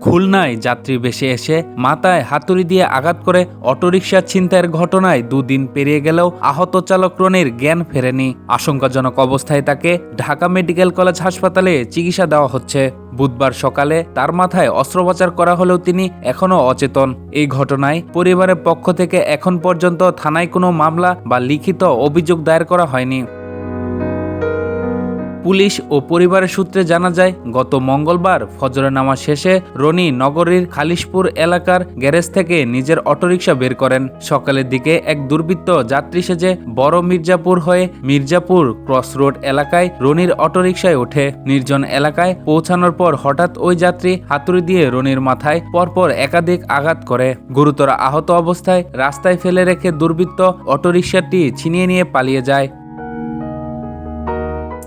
খুলনায় যাত্রী বেশে এসে মাথায় হাতুড়ি দিয়ে আঘাত করে অটোরিকশা ছিনতাইয়ের ঘটনায় দুদিন পেরিয়ে গেলেও আহত চালক রনির জ্ঞান ফেরেনি। আশঙ্কাজনক অবস্থায় তাকে ঢাকা মেডিকেল কলেজ হাসপাতালে চিকিৎসা দেওয়া হচ্ছে। বুধবার সকালে তার মাথায় অস্ত্রোপচার করা হলেও তিনি এখনও অচেতন। এই ঘটনায় পরিবারের পক্ষ থেকে এখন পর্যন্ত থানায় কোনো মামলা বা লিখিত অভিযোগ দায়ের করা হয়নি। পুলিশ ও পরিবারের সূত্রে জানা যায়, গত মঙ্গলবার ফজরের নামাজ শেষে রনি নগরীর খালিশপুর এলাকার গ্যারেজ থেকে নিজের অটোরিকশা বের করেন। সকালের দিকে এক দুর্বৃত্ত যাত্রী সেজে বড় মির্জাপুর হয়ে মির্জাপুর ক্রস রোড এলাকায় রনির অটোরিকশায় ওঠে। নির্জন এলাকায় পৌঁছানোর পর হঠাৎ ওই যাত্রী হাতুড়ি দিয়ে রনির মাথায় পরপর একাধিক আঘাত করে। গুরুতর আহত অবস্থায় রাস্তায় ফেলে রেখে দুর্বৃত্ত অটোরিকশাটি ছিনিয়ে নিয়ে পালিয়ে যায়।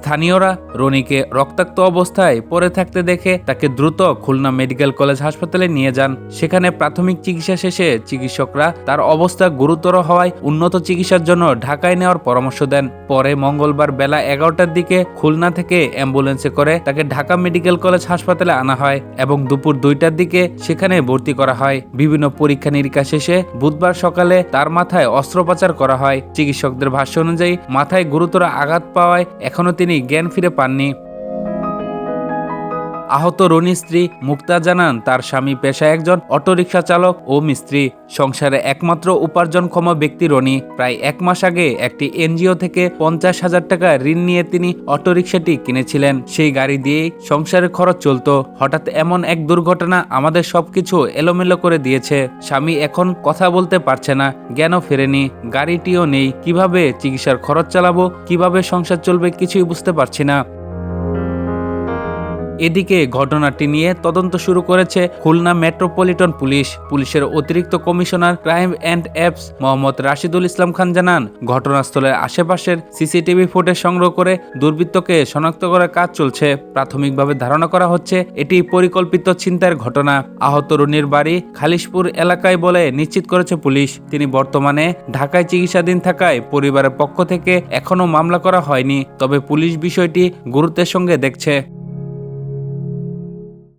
স্থানীয়রা রনিকে রক্তাক্ত অবস্থায় পড়ে থাকতে দেখে তাকে দ্রুত খুলনা মেডিকেল কলেজ হাসপাতালে নিয়ে যান। সেখানে প্রাথমিক চিকিৎসা শেষে চিকিৎসকরা তার অবস্থা গুরুতর হওয়ায় উন্নত চিকিৎসার জন্য ঢাকায় নেওয়ার পরামর্শ দেন। পরে মঙ্গলবার বেলা 11টার দিকে খুলনা থেকে অ্যাম্বুলেন্সে করে তাকে ঢাকা মেডিকেল কলেজ হাসপাতালে আনা হয় এবং দুপুর 2টার দিকে সেখানে ভর্তি করা হয়। বিভিন্ন পরীক্ষা নিরীক্ষা শেষে বুধবার সকালে তার মাথায় অস্ত্রোপচার করা হয়। চিকিৎসকদের ভাষ্য অনুযায়ী মাথায় গুরুতর আঘাত পাওয়ায় এখনও তিনি জ্ঞান ফিরে পাননি। আহত রনির স্ত্রী মুক্তা জানান, তার স্বামী পেশায় একজন অটোরিকশা চালক ও মিস্ত্রি। সংসারে একমাত্র উপার্জনক্ষম ব্যক্তি রনি। প্রায় 1 মাস আগে একটি এনজিও থেকে 50,000 টাকা ঋণ নিয়ে তিনি অটোরিকশাটি কিনেছিলেন। সেই গাড়ি দিয়েই সংসারের খরচ চলত। হঠাৎ এমন এক দুর্ঘটনা আমাদের সবকিছু এলোমেলো করে দিয়েছে। স্বামী এখন কথা বলতে পারছে না, জ্ঞানও ফেরেনি, গাড়িটিও নেই। কিভাবে চিকিৎসার খরচ চালাবো, কিভাবে সংসার চলবে কিছুই বুঝতে পারছি না। এদিকে ঘটনাটি নিয়ে তদন্ত শুরু করেছে খুলনা মেট্রোপলিটন পুলিশ। পুলিশের অতিরিক্ত commissioner crime and ops Mohammad Rashidul Islam Khan জানান, ঘটনাস্থলের আশেপাশের সিসিটিভি ফুটেজ সংগ্রহ করে দুর্বৃত্তকে শনাক্ত করার কাজ চলছে। প্রাথমিকভাবে ধারণা করা হচ্ছে এটি পরিকল্পিত ছিনতাইয়ের ঘটনা। আহত রনির বাড়ি খালিশপুর এলাকায় বলে নিশ্চিত করেছে পুলিশ। তিনি বর্তমানে ঢাকায় চিকিৎসাধীন থাকায় পরিবারের পক্ষ থেকে এখনও মামলা করা হয়নি, তবে পুলিশ বিষয়টি গুরুত্বের সঙ্গে দেখছে।